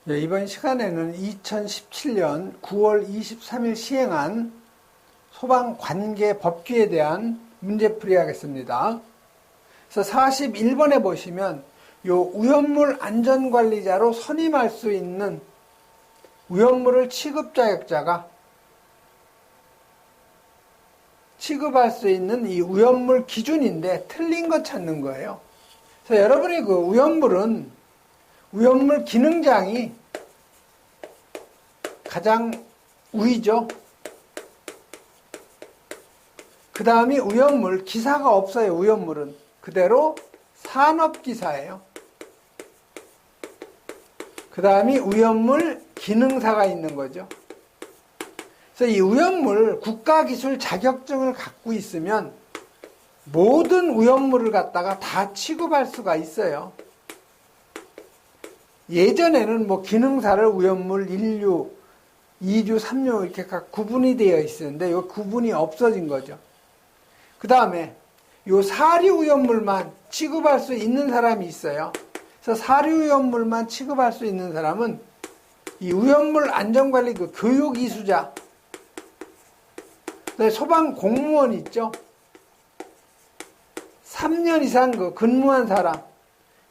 네, 이번 시간에는 2017년 9월 23일 시행한 소방관계법규에 대한 문제풀이 하겠습니다. 그래서 41번에 보시면 요 위험물 안전관리자로 선임할 수 있는 위험물을 취급할 수 있는 이 위험물 기준인데 틀린 거 찾는 거예요. 그래서 여러분이 그 위험물 기능장이 가장 위죠. 그 다음이 위험물, 기사가 없어요. 위험물은 그대로 산업기사예요. 그 다음이 위험물 기능사가 있는 거죠. 그래서 이 위험물 국가기술 자격증을 갖고 있으면 모든 위험물을 갖다가 다 취급할 수가 있어요. 예전에는 뭐 기능사를 위험물 1류, 2류, 3류 이렇게 각 구분이 되어 있었는데 이 구분이 없어진 거죠. 그 다음에 이 4류 위험물만 취급할 수 있는 사람이 있어요. 그래서 4류 위험물만 취급할 수 있는 사람은 이 위험물 안전관리 그 교육 이수자, 소방 공무원 있죠. 3년 이상 그 근무한 사람,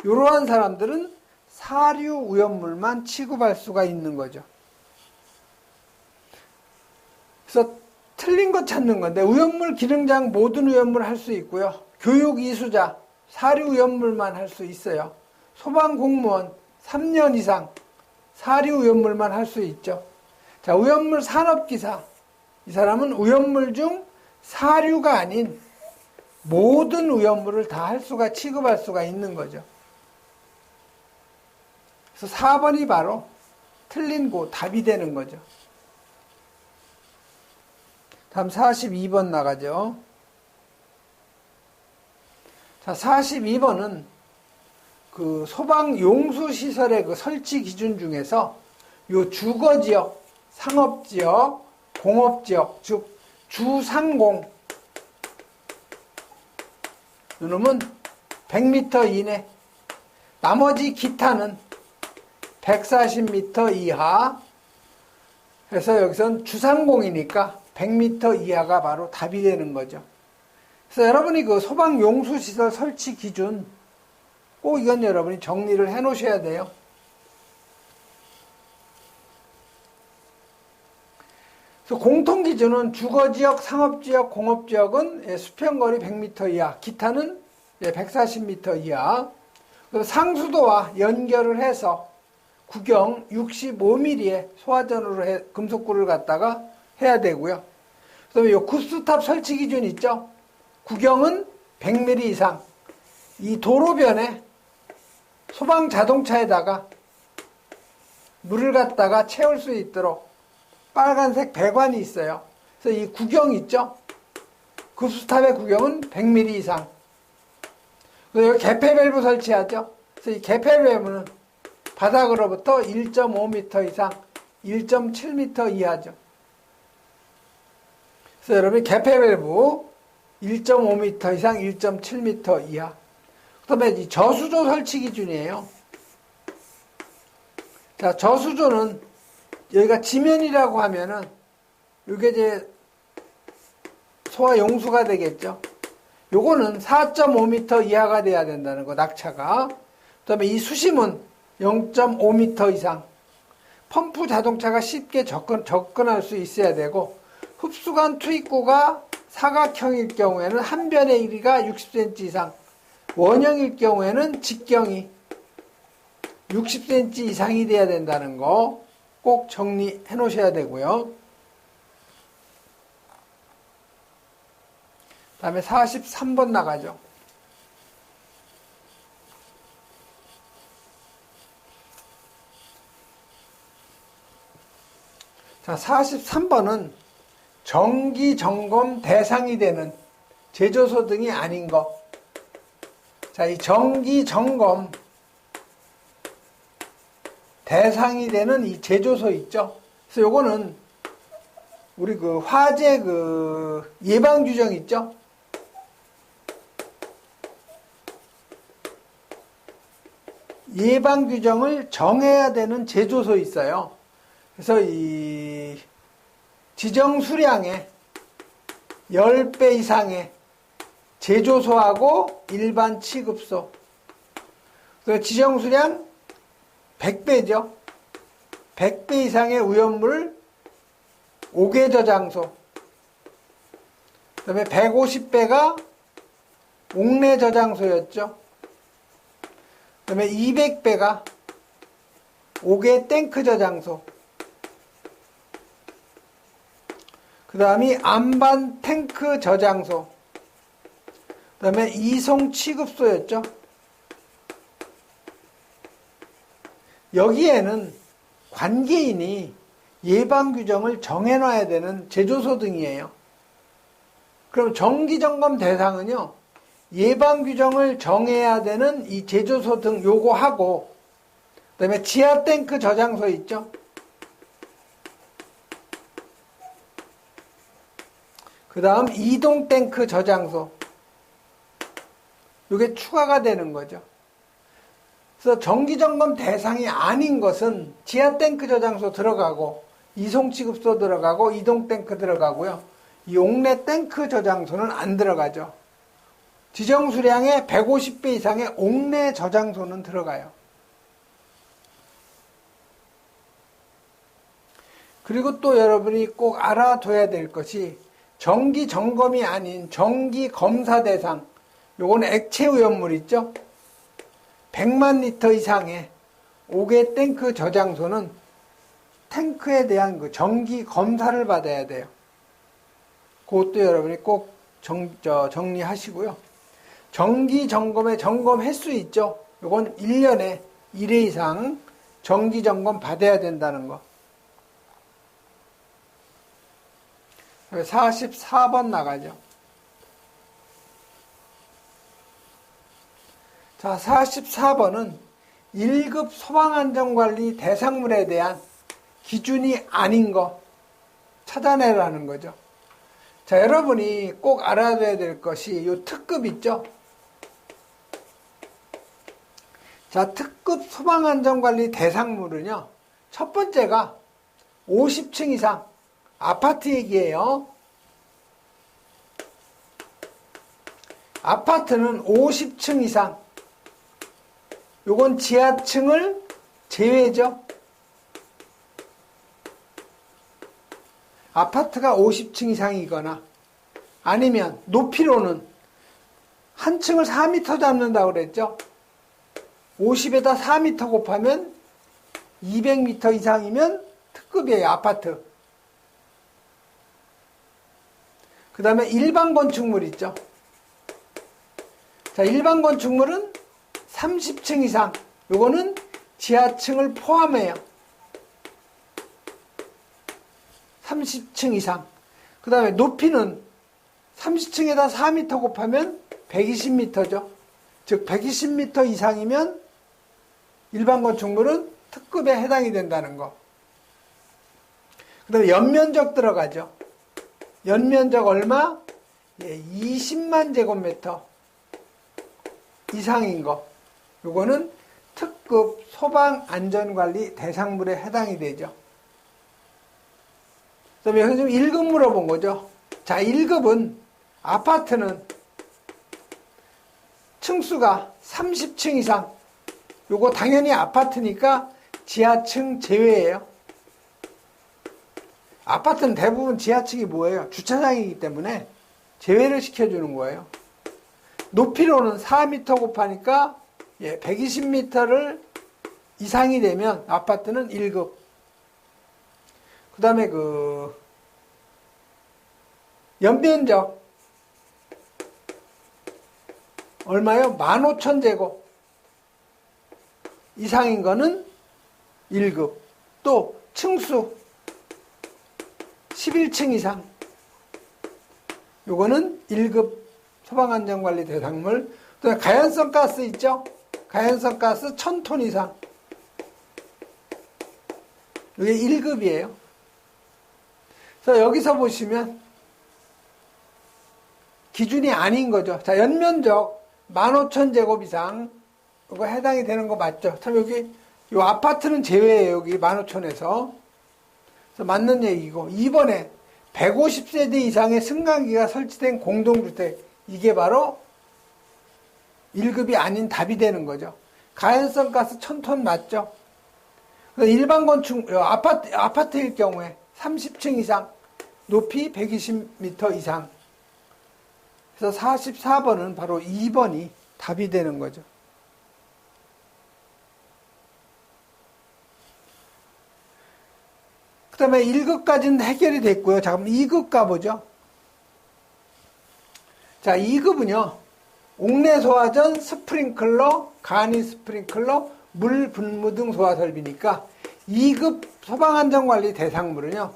이러한 사람들은 4류 위험물만 취급할 수가 있는 거죠. 그래서 틀린 거 찾는 건데 위험물 기능장 모든 위험물 할 수 있고요. 교육 이수자 4류 위험물만 할 수 있어요. 소방 공무원 3년 이상 4류 위험물만 할 수 있죠. 자, 위험물 산업기사 이 사람은 위험물 중 4류가 아닌 모든 위험물을 다 취급할 수가 있는 거죠. 그래서 4번이 바로 틀린 답이 되는 거죠. 다음 42번 나가죠. 자, 42번은 그 소방 용수 시설의 그 설치 기준 중에서 요 주거지역, 상업지역, 공업지역, 즉 주상공 이놈은 100m 이내, 나머지 기타는 140m 이하. 그래서 여기선 주상공이니까 100m 이하가 바로 답이 되는 거죠. 그래서 여러분이 그 소방 용수 시설 설치 기준 꼭 이건 여러분이 정리를 해 놓으셔야 돼요. 그래서 공통 기준은 주거지역, 상업지역, 공업지역은 수평거리 100m 이하, 기타는 140m 이하. 그리고 상수도와 연결을 해서 구경 65mm의 소화전으로 금속구를 갖다가 해야 되고요. 그다음에 이 구스탑 설치 기준 있죠? 구경은 100mm 이상. 이 도로변에 소방 자동차에다가 물을 갖다가 채울 수 있도록 빨간색 배관이 있어요. 그래서 이 구경 있죠? 구스탑의 구경은 100mm 이상. 그리고 개폐 밸브 설치하죠? 그래서 이 개폐 밸브는 바닥으로부터 1.5m 이상, 1.7m 이하죠. 그래서 여러분 개폐 밸브 1.5m 이상, 1.7m 이하. 그 다음에 이 저수조 설치 기준이에요. 자, 저수조는 여기가 지면이라고 하면은 이게 이제 소화 용수가 되겠죠. 요거는 4.5m 이하가 돼야 된다는 거, 낙차가. 그 다음에 이 수심은 0.5m 이상. 펌프 자동차가 쉽게 접근할 수 있어야 되고, 흡수관 투입구가 사각형일 경우에는 한 변의 길이가 60cm 이상, 원형일 경우에는 직경이 60cm 이상이 돼야 된다는 거 꼭 정리해 놓으셔야 되고요. 다음에 43번 나가죠. 자, 43번은 정기 점검 대상이 되는 제조소 등이 아닌 것. 자, 이 정기 점검 대상이 되는 이 제조소 있죠. 그래서 요거는 우리 그 화재 그 예방 규정 있죠. 예방 규정을 정해야 되는 제조소 있어요. 그래서 이 지정 수량의 10배 이상의 제조소하고 일반 취급소. 지정 수량 100배죠. 100배 이상의 오염물 5개 저장소. 그 다음에 150배가 옥내 저장소였죠. 그 다음에 200배가 5개 탱크 저장소. 그 다음이 안반 탱크 저장소. 그 다음에 이송 취급소였죠. 여기에는 관계인이 예방 규정을 정해놔야 되는 제조소 등이에요. 그럼 정기점검 대상은요, 예방 규정을 정해야 되는 이 제조소 등 요거 하고, 그 다음에 지하 탱크 저장소 있죠? 그 다음 이동 탱크 저장소. 요게 추가가 되는 거죠. 그래서 정기점검 대상이 아닌 것은 지하 탱크 저장소 들어가고, 이송 취급소 들어가고, 이동 탱크 들어가고요. 이 옥내 탱크 저장소는 안 들어가죠. 지정 수량의 150배 이상의 옥내 저장소는 들어가요. 그리고 또 여러분이 꼭 알아둬야 될 것이 정기 점검이 아닌 정기 검사 대상, 요거는 액체 오염물 있죠? 100만 리터 이상의 5개 탱크 저장소는 탱크에 대한 그 정기 검사를 받아야 돼요. 그것도 여러분이 꼭 정리하시고요. 정기 점검의 점검 횟수 있죠? 요건 1년에 1회 이상 정기 점검 받아야 된다는 거. 44번 나가죠. 자, 44번은 1급 소방안전관리 대상물에 대한 기준이 아닌 거 찾아내라는 거죠. 자, 여러분이 꼭 알아둬야 될 것이 요 특급 있죠? 자, 특급 소방안전관리 대상물은요, 첫 번째가 50층 이상 아파트 얘기예요. 아파트는 50층 이상. 요건 지하층을 제외죠. 아파트가 50층 이상이거나 아니면 높이로는 한 층을 4m 잡는다고 그랬죠. 50에다 4m 곱하면 200m 이상이면 특급이에요. 아파트. 그 다음에 일반 건축물 있죠. 자, 일반 건축물은 30층 이상. 요거는 지하층을 포함해요. 30층 이상. 그 다음에 높이는 30층에다 4m 곱하면 120m죠. 즉 120m 이상이면 일반 건축물은 특급에 해당이 된다는 거. 그 다음에 연면적 들어가죠. 연면적 얼마? 20만 제곱미터 이상인 거. 요거는 특급 소방안전관리 대상물에 해당이 되죠. 그 다음에 여기 좀 1급 물어본 거죠. 자, 1급은 아파트는 층수가 30층 이상. 요거 당연히 아파트니까 지하층 제외예요. 아파트는 대부분 지하층이 뭐예요? 주차장이기 때문에 제외를 시켜주는 거예요. 높이로는 4m 곱하니까 120m를 이상이 되면 아파트는 1급. 그 다음에 연면적 얼마요? 15,000제곱 이상인 거는 1급. 또 층수 11층 이상. 요거는 1급 소방안전관리 대상물. 또 가연성 가스 있죠? 가연성 가스 1000톤 이상. 이게 1급이에요. 그래서 여기서 보시면 기준이 아닌 거죠. 자, 연면적 15,000제곱 이상 이거 해당이 되는 거 맞죠? 참 여기 요 아파트는 제외예요. 여기 15,000에서. 그래서 맞는 얘기고 2번에 150세대 이상의 승강기가 설치된 공동주택 이게 바로 1급이 아닌 답이 되는 거죠. 가연성 가스 1000톤 맞죠? 일반 건축 아파트일 경우에 30층 이상 높이 120m 이상 그래서 44번은 바로 2번이 답이 되는 거죠. 그 다음에 1급까지는 해결이 됐고요. 자, 그럼 2급 가보죠. 자, 2급은요. 옥내 소화전, 스프링클러, 간이 스프링클러, 물 분무 등 소화 설비니까 2급 소방안전관리 대상물은요.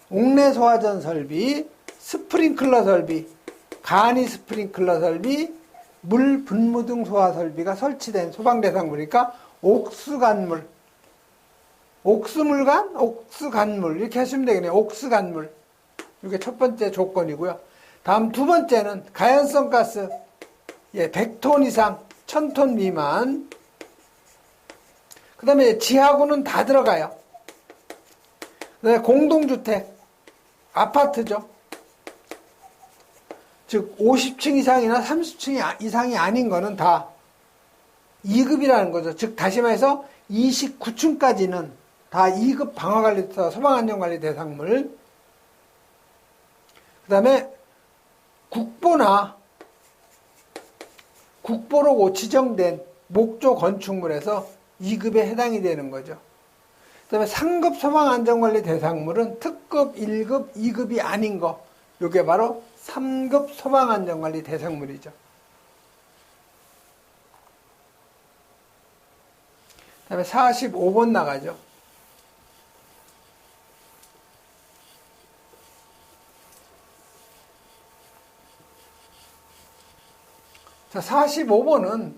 옥내 소화전 설비, 스프링클러 설비, 간이 스프링클러 설비, 물 분무 등 소화 설비가 설치된 소방 대상물이니까 옥수간물, 옥수물간, 옥수간물 이렇게 하시면 되겠네요. 옥수간물 이게 첫 번째 조건이고요. 다음 두 번째는 가연성 가스 100톤 이상 1000톤 미만 그 다음에 지하구는 다 들어가요. 그다음에 공동주택 아파트죠. 즉 50층 이상이나 30층 이상이 아닌 거는 다 2급이라는 거죠. 즉 다시 말해서 29층까지는 다 2급 방화관리터 소방안전관리 대상물 그 다음에 국보로 지정된 목조 건축물에서 2급에 해당이 되는 거죠. 그 다음에 상급 소방안전관리 대상물은 특급, 1급, 2급이 아닌 거 이게 바로 3급 소방안전관리 대상물이죠. 그 다음에 45번 나가죠. 자, 45번은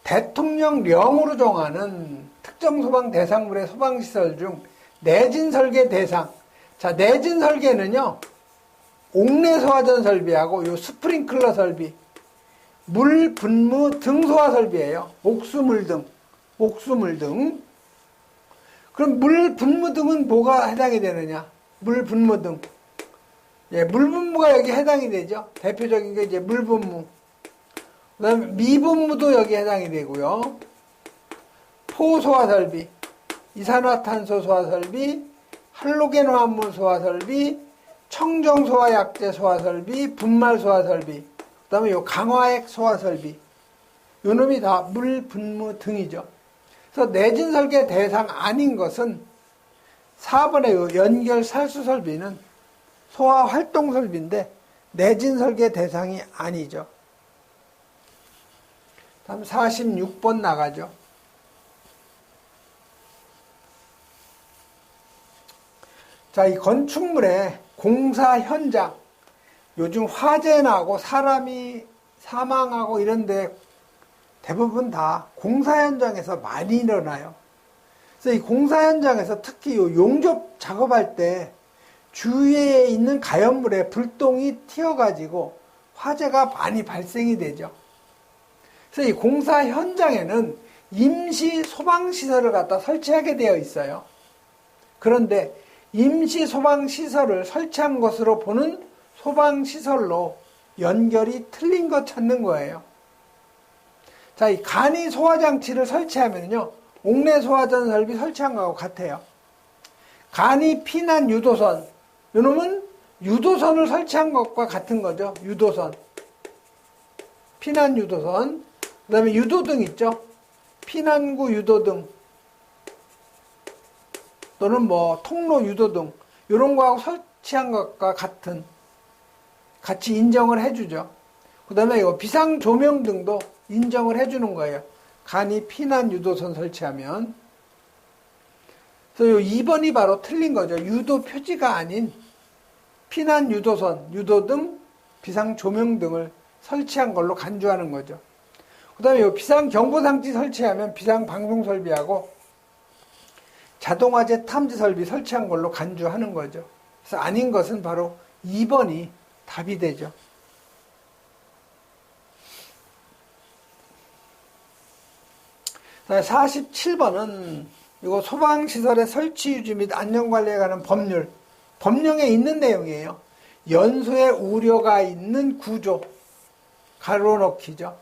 대통령령으로 정하는 특정 소방 대상물의 소방시설 중 내진 설계 대상. 자, 내진 설계는요, 옥내 소화전 설비하고 요 스프링클러 설비, 물 분무 등 소화 설비예요. 옥수물 등. 그럼 물 분무 등은 뭐가 해당이 되느냐? 물 분무 등. 예, 물 분무가 여기 해당이 되죠. 대표적인 게 이제 물 분무. 그 다음에 미분무도 여기 해당이 되고요. 포소화 설비, 이산화탄소 소화 설비, 할로겐 화합물 소화 설비, 청정 소화 약제 소화 설비, 분말 소화 설비, 그 다음에 요 강화액 소화 설비. 요 놈이 다 물 분무 등이죠. 그래서 내진 설계 대상 아닌 것은 4번의 요 연결 살수 설비는 소화 활동 설비인데 내진 설계 대상이 아니죠. 다음 46번 나가죠. 자, 이 건축물의 공사 현장, 요즘 화재 나고 사람이 사망하고 이런데 대부분 다 공사 현장에서 많이 일어나요. 그래서 이 공사 현장에서 특히 요 용접 작업할 때 주위에 있는 가연물에 불똥이 튀어가지고 화재가 많이 발생이 되죠. 그래서 이 공사 현장에는 임시 소방시설을 갖다 설치하게 되어 있어요. 그런데 임시 소방시설을 설치한 것으로 보는 소방시설로 연결이 틀린 거 찾는 거예요. 자, 이 간이 소화장치를 설치하면요, 옥내 소화전 설비 설치한 거하고 같아요. 간이 피난 유도선, 이놈은 유도선을 설치한 것과 같은 거죠. 유도선. 피난 유도선. 그 다음에 유도등 있죠. 피난구 유도등 또는 뭐 통로 유도등 이런 거하고 설치한 것과 같이 인정을 해주죠. 그 다음에 이거 비상조명등도 인정을 해주는 거예요. 간이 피난 유도선 설치하면. 그래서 요 2번이 바로 틀린 거죠. 유도 표지가 아닌 피난 유도선, 유도등, 비상조명등을 설치한 걸로 간주하는 거죠. 그 다음에 요 비상경보장치 설치하면 비상방송설비하고 자동화재 탐지 설비 설치한 걸로 간주하는 거죠. 그래서 아닌 것은 바로 2번이 답이 되죠. 47번은 이거 소방시설의 설치 유지 및 안전관리에 관한 법률, 법령에 있는 내용이에요. 연소의 우려가 있는 구조, 가로 넣기죠.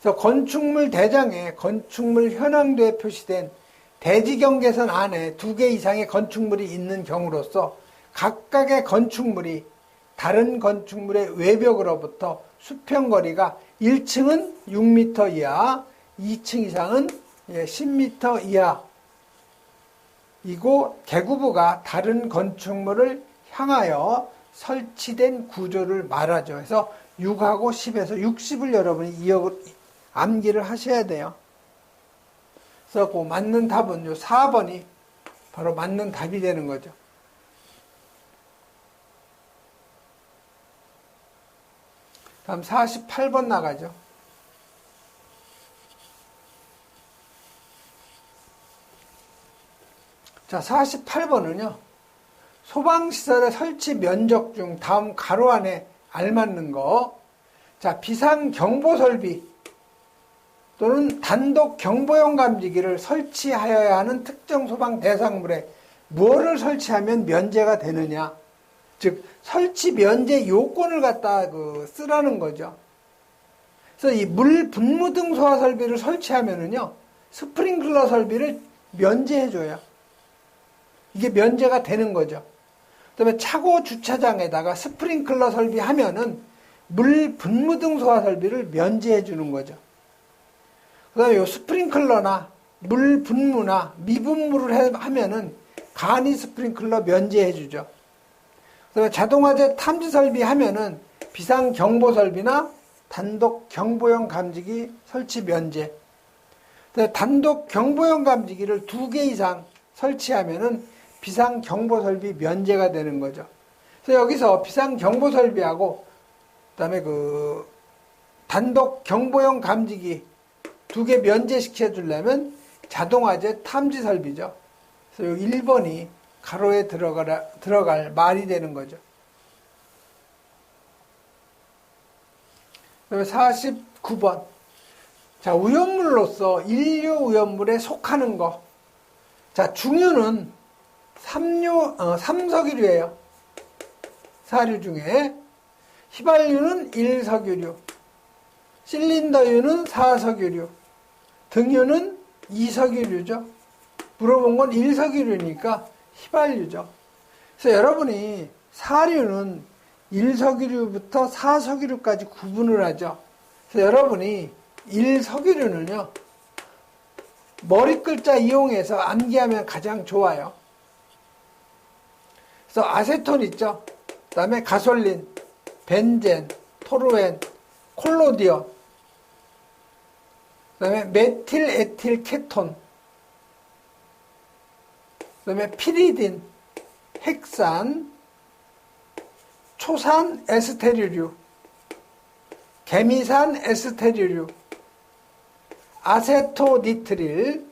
그래서 건축물 대장에 건축물 현황도에 표시된 대지경계선 안에 2개 이상의 건축물이 있는 경우로서 각각의 건축물이 다른 건축물의 외벽으로부터 수평거리가 1층은 6m 이하, 2층 이상은 10m 이하 이고 개구부가 다른 건축물을 향하여 설치된 구조를 말하죠. 그래서 6하고 10에서 60을 여러분이 암기를 하셔야 돼요. 그래서 그 맞는 답은 요 4번이 바로 맞는 답이 되는 거죠. 다음 48번 나가죠. 자, 48번은요. 소방시설의 설치 면적 중 다음 가로 안에 알맞는 거. 자, 비상경보설비 또는 단독 경보용 감지기를 설치하여야 하는 특정 소방 대상물에 무엇을 설치하면 면제가 되느냐. 즉, 설치 면제 요건을 갖다 쓰라는 거죠. 그래서 이 물 분무 등 소화 설비를 설치하면은요, 스프링클러 설비를 면제해줘요. 이게 면제가 되는 거죠. 그 다음에 차고 주차장에다가 스프링클러 설비 하면은 물 분무 등 소화 설비를 면제해 주는 거죠. 그 다음에 요 스프링클러나 물 분무나 미분무를 하면은 간이 스프링클러 면제해 주죠. 그 다음에 자동화재 탐지 설비 하면은 비상경보 설비나 단독 경보용 감지기 설치 면제. 단독 경보용 감지기를 2개 이상 설치하면은 비상경보설비 면제가 되는 거죠. 그래서 여기서 비상경보설비하고 그다음에 단독 경보용 감지기 2개 면제시켜 주려면 자동화재 탐지 설비죠. 그래서 1번이 가로에 들어갈 말이 되는 거죠. 그다음에 49번. 자, 오염물로서 인류 오염물에 속하는 거. 자, 중유는 삼석유류예요. 사류 중에. 휘발유는 1석유류. 실린더유는 4석유류. 등유는 2석유류죠. 물어본 건 1석유류니까 휘발유죠. 그래서 여러분이 사류는 1석유류부터 4석유류까지 구분을 하죠. 그래서 여러분이 1석유류는요, 머리 글자 이용해서 암기하면 가장 좋아요. 그래서 아세톤 있죠? 그 다음에 가솔린, 벤젠, 토루엔, 콜로디온, 그 다음에 메틸 에틸 케톤, 그 다음에 피리딘, 핵산, 초산 에스테르류, 개미산 에스테르류, 아세토니트릴,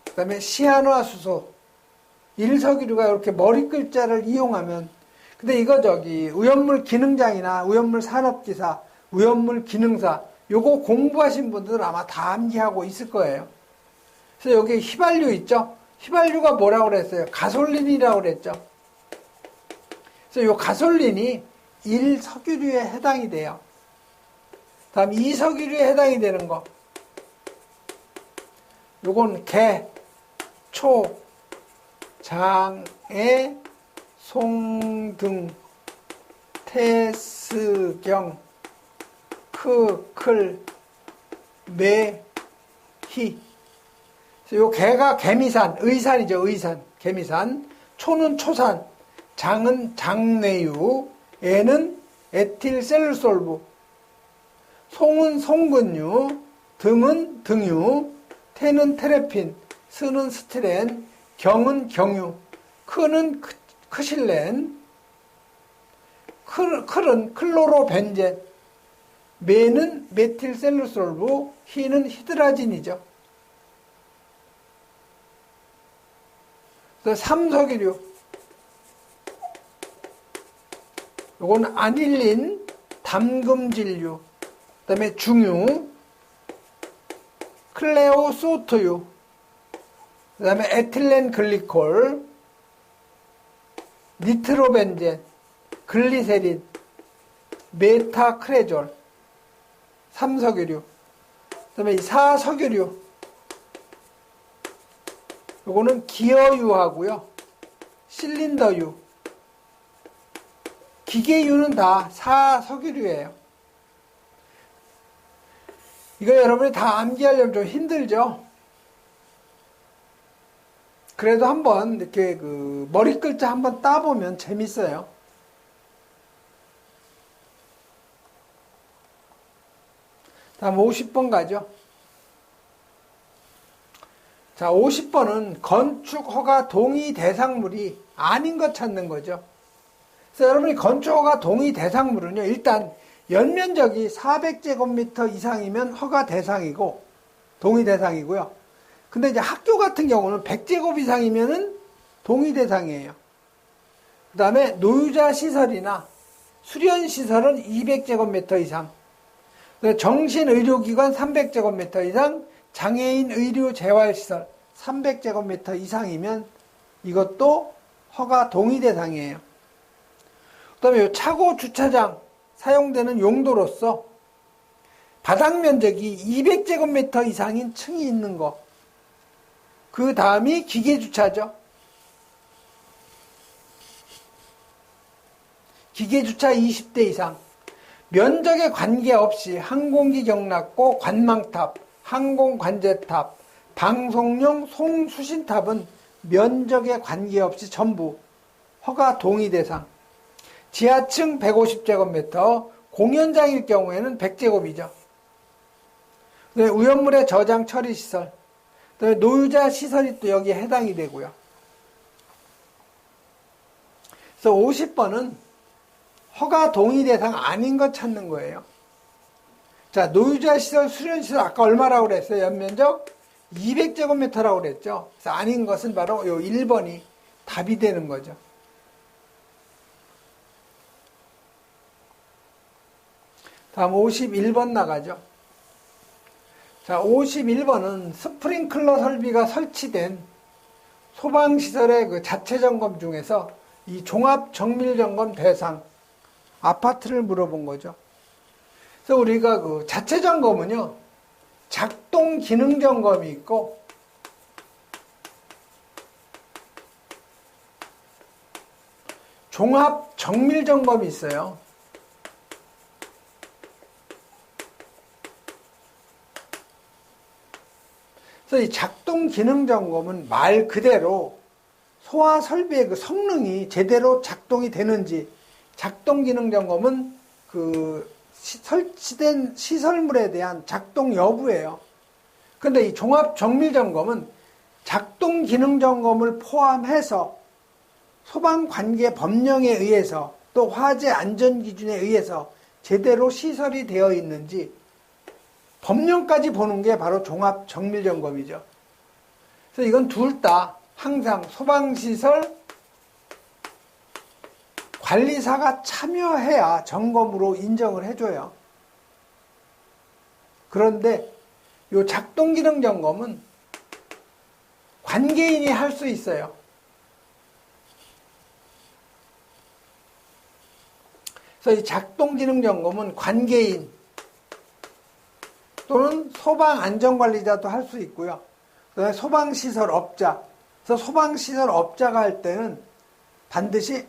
그 다음에 시아노아수소, 1석유류가 이렇게 머리 글자를 이용하면, 근데 이거 오염물 기능장이나 오염물 산업기사, 오염물 기능사, 요거 공부하신 분들은 아마 다 암기하고 있을 거예요. 그래서 여기 휘발유 있죠? 휘발유가 뭐라고 그랬어요? 가솔린이라고 그랬죠? 그래서 요 가솔린이 1석유류에 해당이 돼요. 다음 2석유류에 해당이 되는 거. 요건 개, 초, 장애, 송등, 태스경, 클, 매, 희. 요 개가 개미산, 의산이죠, 의산, 개미산. 초는 초산, 장은 장내유, 애는 에틸셀루솔브, 송은 송근유, 등은 등유, 태는 테레핀, 스는 스티렌, 경은 경유, 크는 크실렌, 클은 클로로벤젠, 메는 메틸셀루솔브, 희는 히드라진이죠. 그래서 삼석유류, 요건 아닐린, 담금질류, 그 다음에 중유, 클레오소트유, 그 다음에 에틸렌 글리콜, 니트로벤젠, 글리세린, 메타크레졸, 3석유류, 그 다음에 4석유류, 요거는 기어유하고요, 실린더유, 기계유는 다 4석유류예요. 이거 여러분이 다 암기하려면 좀 힘들죠? 그래도 한번 이렇게 그 머리 글자 한번 따보면 재밌어요. 다음 50번 가죠. 자, 50번은 건축 허가 동의 대상물이 아닌 것 찾는 거죠. 그래서 여러분이 건축 허가 동의 대상물은요, 일단 연면적이 400제곱미터 이상이면 허가 대상이고, 동의 대상이고요. 근데 이제 학교 같은 경우는 100제곱 이상이면은 동의 대상이에요. 그 다음에 노유자 시설이나 수련 시설은 200제곱미터 이상, 정신의료기관 300제곱미터 이상, 장애인 의료 재활시설 300제곱미터 이상이면 이것도 허가 동의 대상이에요. 그 다음에 요 차고 주차장 사용되는 용도로서 바닥 면적이 200제곱미터 이상인 층이 있는 거. 그 다음이 기계주차죠. 기계주차 20대 이상. 면적에 관계없이 항공기 경납고 관망탑, 항공관제탑, 방송용 송수신탑은 면적에 관계없이 전부 허가 동의 대상. 지하층 150제곱미터, 공연장일 경우에는 100제곱이죠. 오염물의 저장 처리 시설, 노유자 시설이 또 여기에 해당이 되고요. 그래서 50번은 허가 동의 대상 아닌 것 찾는 거예요. 자, 노유자 시설, 수련 시설 아까 얼마라고 그랬어요? 연면적 200제곱미터라고 그랬죠. 그래서 아닌 것은 바로 요 1번이 답이 되는 거죠. 다음 51번 나가죠. 자, 51번은 스프링클러 설비가 설치된 소방시설의 그 자체 점검 중에서 이 종합 정밀 점검 대상 아파트를 물어본 거죠. 그래서 우리가 그 자체 점검은요, 작동 기능 점검이 있고, 종합 정밀 점검이 있어요. 그래서 이 작동 기능 점검은 말 그대로 소화 설비의 그 성능이 제대로 작동이 되는지, 작동 기능 점검은 그 설치된 시설물에 대한 작동 여부예요. 근데 이 종합 정밀 점검은 작동 기능 점검을 포함해서 소방 관계 법령에 의해서 또 화재 안전 기준에 의해서 제대로 시설이 되어 있는지 법령까지 보는 게 바로 종합 정밀 점검이죠. 그래서 이건 둘 다 항상 소방시설 관리사가 참여해야 점검으로 인정을 해줘요. 그런데 이 작동기능 점검은 관계인이 할 수 있어요. 그래서 이 작동기능 점검은 관계인 또는 소방안전관리자도 할 수 있고요. 그다음에 소방시설업자. 그래서 소방시설업자가 할 때는 반드시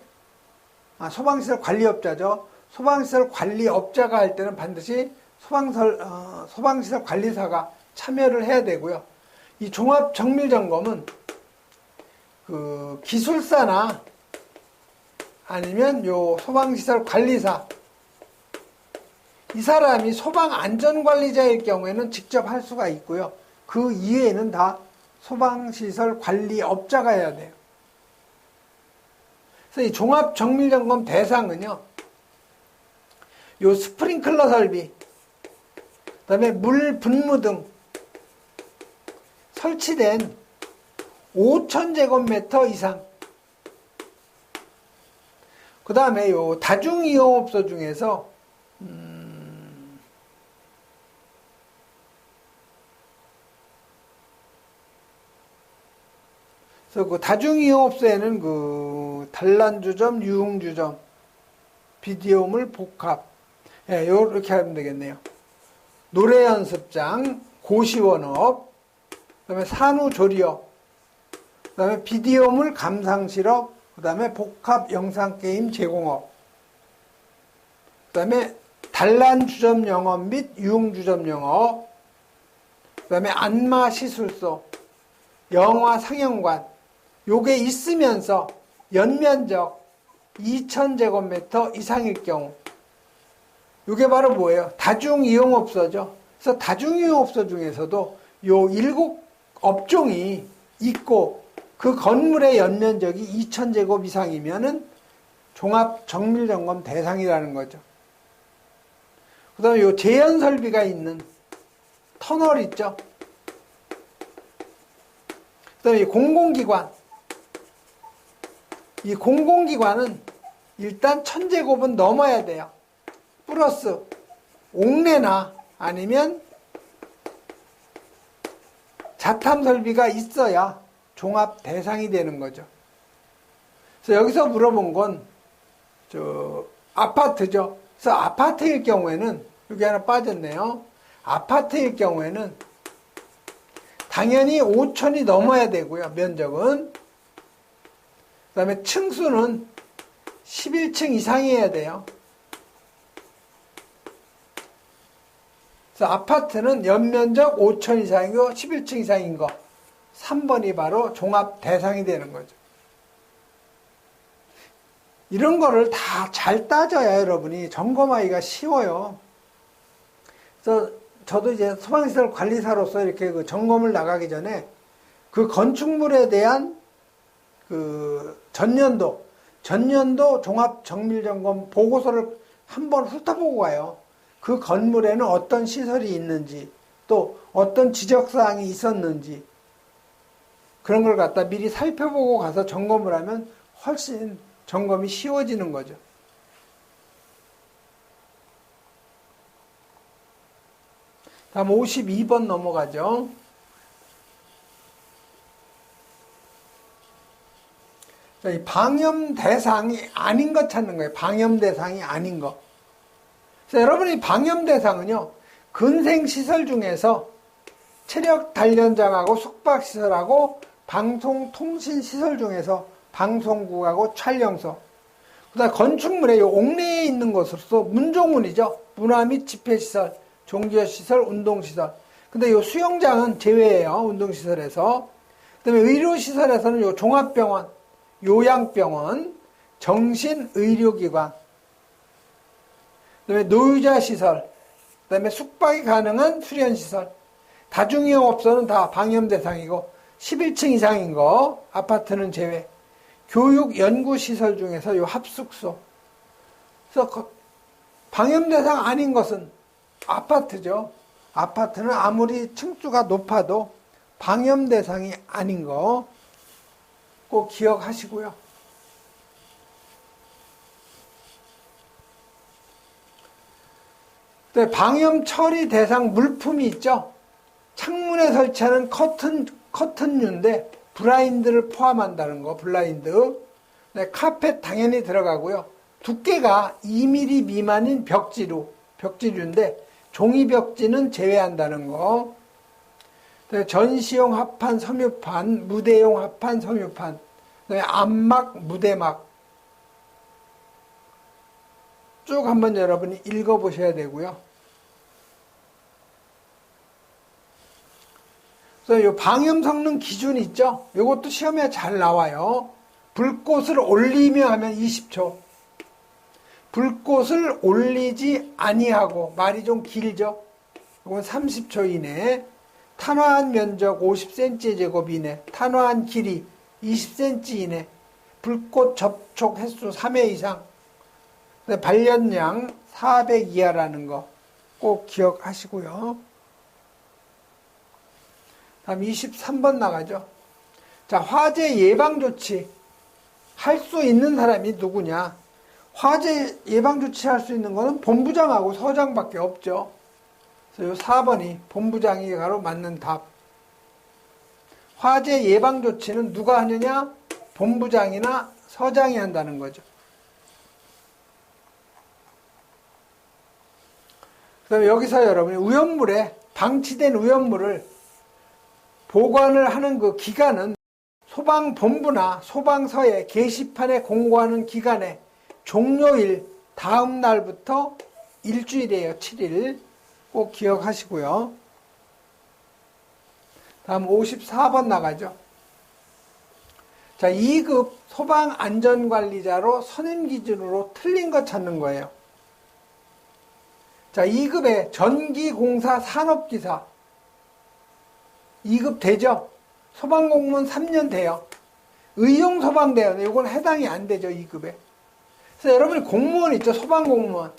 소방시설 관리업자죠. 소방시설 관리업자가 할 때는 반드시 소방시설 관리사가 참여를 해야 되고요. 이 종합 정밀 점검은 그 기술사나 아니면 요 소방시설 관리사, 이 사람이 소방안전관리자일 경우에는 직접 할 수가 있고요. 그 이외에는 다 소방시설 관리업자가 해야 돼요. 그래서 이 종합 정밀 점검 대상은요, 요 스프링클러 설비, 그 다음에 물 분무 등 설치된 5,000제곱미터 이상, 그 다음에 요 다중이용업소 중에서 그래서 그 다중이용업소에는 그 단란주점, 유흥주점, 비디오물 복합, 예, 요렇게 하면 되겠네요. 노래 연습장, 고시원업, 그다음에 산후조리업, 그다음에 비디오물 감상실업, 그다음에 복합 영상게임 제공업, 그다음에 단란주점 영업 및 유흥주점 영업, 그다음에 안마시술소, 영화 상영관, 요게 있으면서 연면적 2000제곱미터 이상일 경우, 요게 바로 뭐예요? 다중이용업소죠. 그래서 다중이용업소 중에서도 요 7업종이 있고 그 건물의 연면적이 2000제곱 이상이면은 종합 정밀점검 대상이라는 거죠. 그 다음에 요 제연 설비가 있는 터널 있죠. 그 다음에 공공기관. 이 공공기관은 일단 1000제곱은 넘어야 돼요. 플러스 옥내나 아니면 자탐 설비가 있어야 종합 대상이 되는 거죠. 그래서 여기서 물어본 건 아파트죠. 그래서 아파트일 경우에는 여기 하나 빠졌네요. 아파트일 경우에는 당연히 5000이 넘어야 되고요. 면적은. 그 다음에 층수는 11층 이상이어야 돼요. 그래서 아파트는 연면적 5000 이상이고 11층 이상인 거 3번이 바로 종합 대상이 되는 거죠. 이런 거를 다 잘 따져야 여러분이 점검하기가 쉬워요. 그래서 저도 이제 소방시설 관리사로서 이렇게 그 점검을 나가기 전에 그 건축물에 대한 그 전년도 종합 정밀점검 보고서를 한번 훑어보고 가요. 그 건물에는 어떤 시설이 있는지, 또 어떤 지적사항이 있었는지, 그런 걸 갖다 미리 살펴보고 가서 점검을 하면 훨씬 점검이 쉬워지는 거죠. 다음 52번 넘어가죠. 자, 이 방염 대상이 아닌 것 찾는 거예요. 방염 대상이 아닌 거. 그래서 여러분이 방염 대상은요, 근생시설 중에서 체력 단련장하고 숙박시설하고 방송통신시설 중에서 방송국하고 촬영소, 그 다음 건축물의 옥내에 있는 것으로서 문종문이죠. 문화 및 집회시설, 종교시설, 운동시설. 근데 이 수영장은 제외예요. 운동시설에서. 그 다음에 의료시설에서는 요 종합병원, 요양병원, 정신의료기관, 그 다음에 노유자시설, 그 다음에 숙박이 가능한 수련시설. 다중이용업소는 다 방염 대상이고 11층 이상인 거, 아파트는 제외. 교육 연구시설 중에서 요 합숙소. 그래서 방염 대상 아닌 것은 아파트죠. 아파트는 아무리 층수가 높아도 방염 대상이 아닌 거 꼭 기억하시고요. 방염 처리 대상 물품이 있죠. 창문에 설치하는 커튼류인데 블라인드를 포함한다는 거, 블라인드. 네, 카펫 당연히 들어가고요. 두께가 2mm 미만인 벽지류인데 종이벽지는 제외한다는 거. 전시용 합판, 섬유판, 무대용 합판, 섬유판, 암막, 무대막. 쭉 한번 여러분이 읽어보셔야 되고요. 그래서 이 방염 성능 기준 있죠? 이것도 시험에 잘 나와요. 불꽃을 올리며 하면 20초. 불꽃을 올리지 아니하고, 말이 좀 길죠? 이건 30초 이내. 탄화한 면적 50cm 이내. 탄화한 길이 20cm 이내. 불꽃 접촉 횟수 3회 이상. 발연량 400 이하라는 거 꼭 기억하시고요. 다음 23번 나가죠. 자, 화재 예방조치 할 수 있는 사람이 누구냐? 화재 예방조치 할 수 있는 거는 본부장하고 서장밖에 없죠. 그래서 요 4번이 본부장이 바로 맞는 답. 화재 예방 조치는 누가 하느냐? 본부장이나 서장이 한다는 거죠. 그다음에 여기서 여러분이 오염물에 방치된 오염물을 보관을 하는 그 기간은 소방본부나 소방서에 게시판에 공고하는 기간에 종료일 다음 날부터 일주일이에요. 7일. 꼭 기억하시고요. 다음 54번 나가죠. 자, 2급 소방안전관리자로 선임 기준으로 틀린 거 찾는 거예요. 자, 2급에 전기공사 산업기사 2급 되죠? 소방공무원 3년 돼요. 의용소방대원 이건 해당이 안 되죠. 2급에. 그래서 여러분이 공무원 있죠? 소방공무원.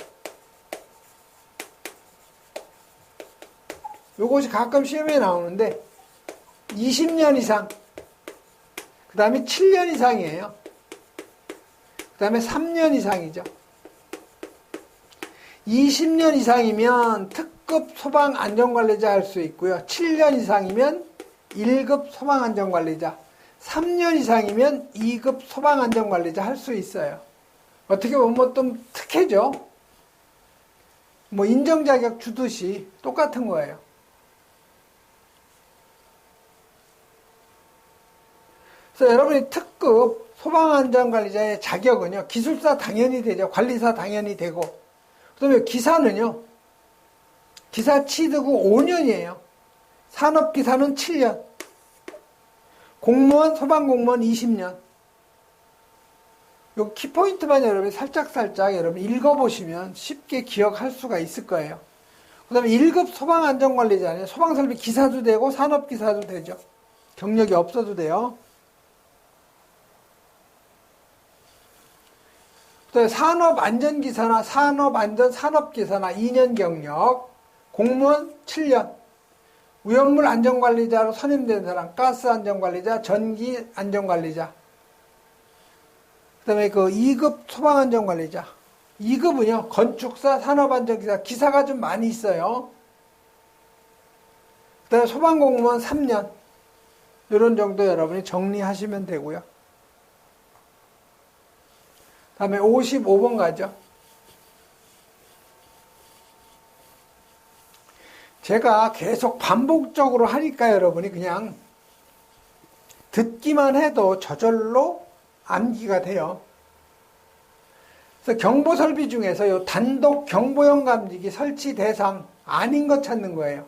요것이 가끔 시험에 나오는데 20년 이상, 그 다음에 7년 이상이에요. 그 다음에 3년 이상이죠. 20년 이상이면 특급 소방안전관리자 할 수 있고요. 7년 이상이면 1급 소방안전관리자, 3년 이상이면 2급 소방안전관리자 할 수 있어요. 어떻게 보면 뭐 좀 특혜죠. 뭐 인정자격 주듯이 똑같은 거예요. 그래서 여러분이 특급 소방안전관리자의 자격은요, 기술사 당연히 되죠. 관리사 당연히 되고, 그 다음에 기사는요, 기사 취득 후 5년이에요. 산업기사는 7년. 공무원, 소방공무원 20년. 요 키포인트만 여러분이 살짝살짝 여러분 읽어보시면 쉽게 기억할 수가 있을 거예요. 그 다음에 1급 소방안전관리자는 소방설비 기사도 되고 산업기사도 되죠. 경력이 없어도 돼요. 산업안전기사나 산업기사나 2년 경력, 공무원 7년, 오염물 안전관리자로 선임된 사람, 가스 안전관리자, 전기 안전관리자, 그 다음에 그 2급 소방안전관리자, 2급은요, 건축사, 산업안전기사, 기사가 좀 많이 있어요. 그 다음에 소방공무원 3년, 이런 정도 여러분이 정리하시면 되고요. 다음에 55번 가죠. 제가 계속 반복적으로 하니까 여러분이 그냥 듣기만 해도 저절로 암기가 돼요. 그래서 경보설비 중에서 요 단독 경보용 감지기 설치 대상 아닌 것 찾는 거예요.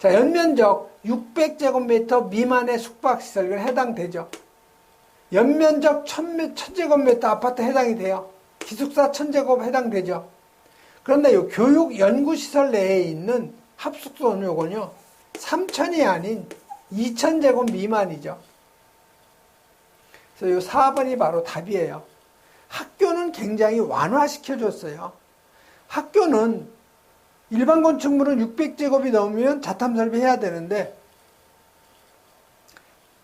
자, 연면적 600제곱미터 미만의 숙박시설에 해당되죠. 연면적 1000제곱미터 아파트 해당이 돼요. 기숙사 1000제곱 해당되죠. 그런데 요 교육 연구시설 내에 있는 합숙소는 요건요, 3000이 아닌 2000제곱 미만이죠. 그래서 요 4번이 바로 답이에요. 학교는 굉장히 완화시켜줬어요. 학교는 일반 건축물은 600제곱이 넘으면 자탐설비 해야 되는데,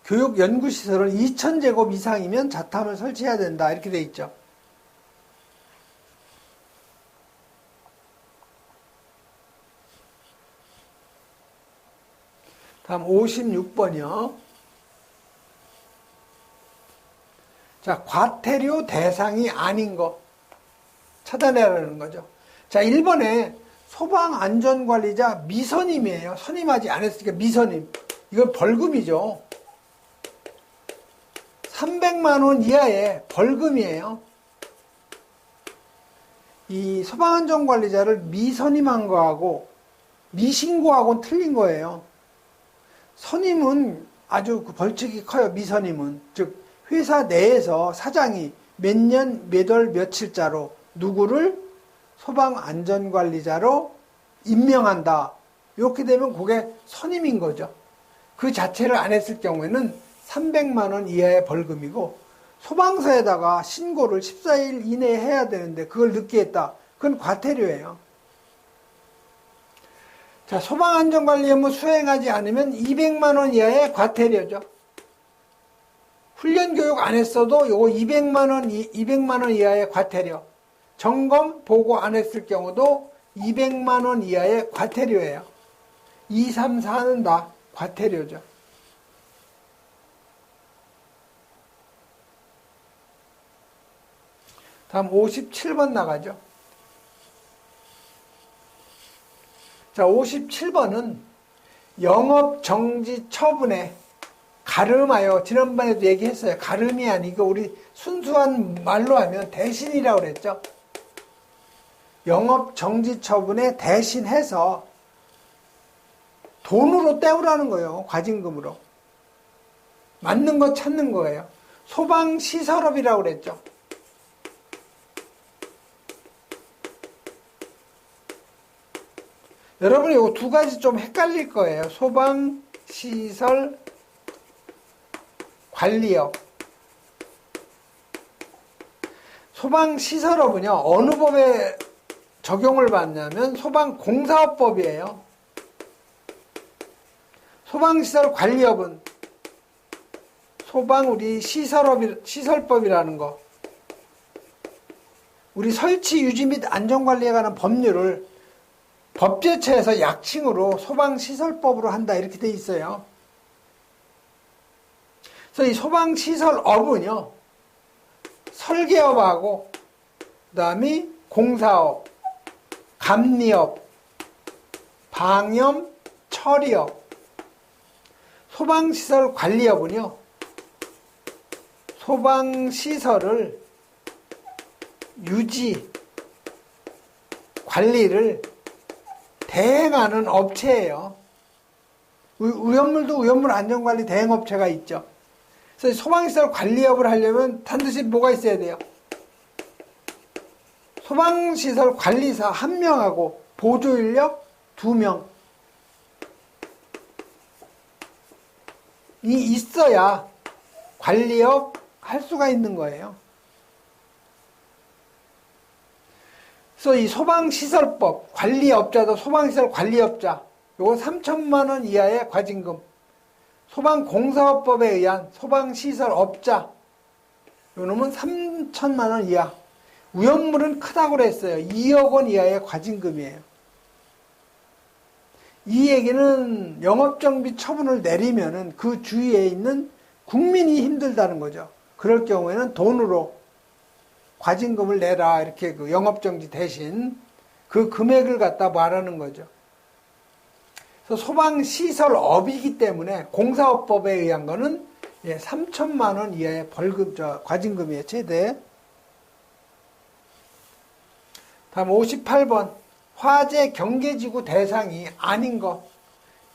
교육 연구시설은 2000제곱 이상이면 자탐을 설치해야 된다. 이렇게 돼 있죠. 다음 56번이요. 자, 과태료 대상이 아닌 거 찾아내라는 거죠. 자, 1번에 소방안전관리자 미선임이에요. 선임하지 않았으니까 미선임. 이건 벌금이죠. 300만 원 이하의 벌금이에요. 이 소방안전관리자를 미선임한 거하고 미신고하고는 틀린 거예요. 선임은 아주 벌칙이 커요. 미선임은. 즉 회사 내에서 사장이 몇 년 몇 월 며칠자로 누구를 소방안전관리자로 임명한다. 이렇게 되면 그게 선임인 거죠. 그 자체를 안 했을 경우에는 300만 원 이하의 벌금이고, 소방서에다가 신고를 14일 이내에 해야 되는데 그걸 늦게 했다. 그건 과태료예요. 자, 소방안전관리 업무 수행하지 않으면 200만 원 이하의 과태료죠. 훈련 교육 안 했어도 요거 200만 원 이하의 과태료. 점검 보고 안 했을 경우도 200만 원 이하의 과태료예요. 2, 3, 4는 다 과태료죠. 다음 57번 나가죠. 자, 57번은 영업정지 처분에 가름하여, 지난번에도 얘기했어요. 가름이 아니고 우리 순수한 말로 하면 대신이라고 그랬죠. 영업정지 처분에 대신해서 돈으로 때우라는 거예요. 과징금으로. 맞는 거 찾는 거예요. 소방시설업이라고 그랬죠. 여러분 이거 두 가지 좀 헷갈릴 거예요. 소방시설 관리업. 소방시설업은요, 어느 법에 적용을 받냐면 소방공사업법이에요. 소방시설 관리업은 우리 시설법이라는 거. 우리 설치 유지 및 안전관리에 관한 법률을 법제처에서 약칭으로 소방시설법으로 한다 이렇게 돼 있어요. 그래서 이 소방시설업은요, 설계업하고 그 다음에 공사업, 감리업, 방염, 처리업. 소방시설 관리업은요, 소방시설을 유지, 관리를 대행하는 업체예요. 우연물도 우연물 안전관리 대행업체가 있죠. 그래서 소방시설 관리업을 하려면 반드시 뭐가 있어야 돼요? 소방시설 관리사 1명하고 보조인력 2명. 이 있어야 관리업 할 수가 있는 거예요. 그래서 이 소방시설법, 관리업자도 소방시설 관리업자, 요거 3천만 원 이하의 과징금. 소방공사업법에 의한 소방시설업자, 요 놈은 3천만 원 이하. 우연물은 크다고 그랬어요. 2억 원 이하의 과징금이에요. 이 얘기는 영업정비 처분을 내리면은 그 주위에 있는 국민이 힘들다는 거죠. 그럴 경우에는 돈으로 과징금을 내라, 이렇게 그 영업정지 대신 그 금액을 갖다 말하는 거죠. 그래서 소방시설업이기 때문에 공사업법에 의한 거는 3천만 원 이하의 과징금이에요, 최대. 다음 58번. 화재 경계지구 대상이 아닌 것.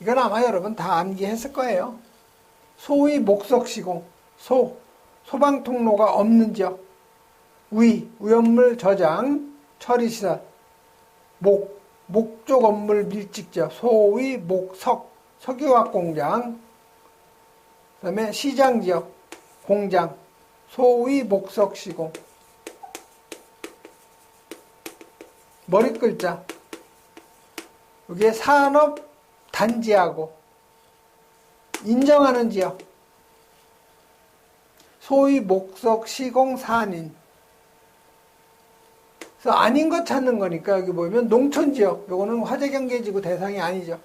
이건 아마 여러분 다 암기했을 거예요. 소위 목석시공, 소방통로가 없는 지역, 우연물 저장, 처리시설, 목조 건물 밀집지역, 소위 목석, 석유화학 공장, 그 다음에 시장지역, 공장, 소위 목석시공. 머릿글자. 여기에 산업단지하고 인정하는 지역. 소위 목석시공 산인. 그래서 아닌 것 찾는 거니까 여기 보면 농촌지역. 요거는 화재경계지구 대상이 아니죠.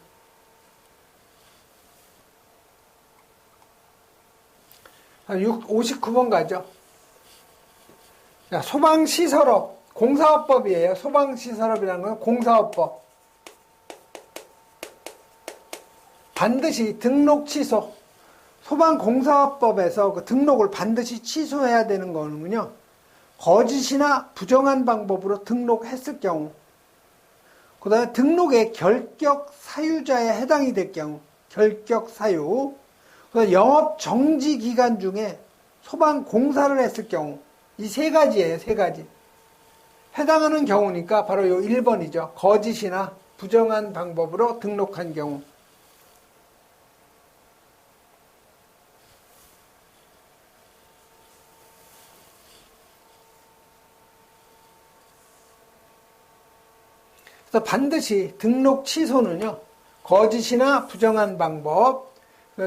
한 59번 가죠. 자, 소방시설업. 공사업법이에요. 소방시설업이라는 건 공사업법. 반드시 등록 취소. 소방공사업법에서 그 등록을 반드시 취소해야 되는 거는요, 거짓이나 부정한 방법으로 등록했을 경우, 그 다음에 등록의 결격 사유자에 해당이 될 경우, 결격 사유, 그 다음에 영업 정지 기간 중에 소방공사를 했을 경우, 이 세 가지예요, 세 가지. 해당하는 경우니까 바로 요 1번이죠. 거짓이나 부정한 방법으로 등록한 경우. 그래서 반드시 등록 취소는요, 거짓이나 부정한 방법,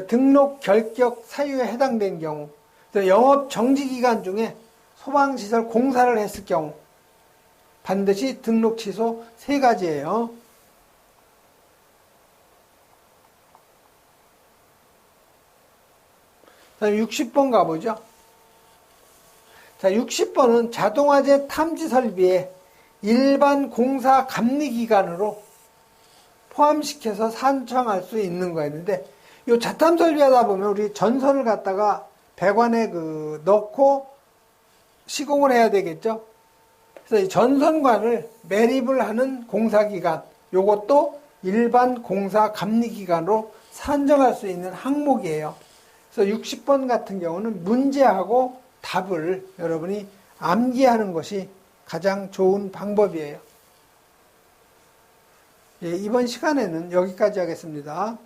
등록 결격 사유에 해당된 경우, 영업 정지 기간 중에 소방시설 공사를 했을 경우, 반드시 등록 취소 세 가지예요. 다음 60번 가보죠. 자, 60번은 자동화재 탐지 설비에 일반 공사 감리 기간으로 포함시켜서 산청할 수 있는 거였는데, 이 자탐 설비하다 보면 우리 전선을 갖다가 배관에 넣고 시공을 해야 되겠죠. 그래서 이 전선관을 매립을 하는 공사 기간, 요것도 일반 공사 감리 기간으로 산정할 수 있는 항목이에요. 그래서 60번 같은 경우는 문제하고 답을 여러분이 암기하는 것이 가장 좋은 방법이에요. 예, 이번 시간에는 여기까지 하겠습니다.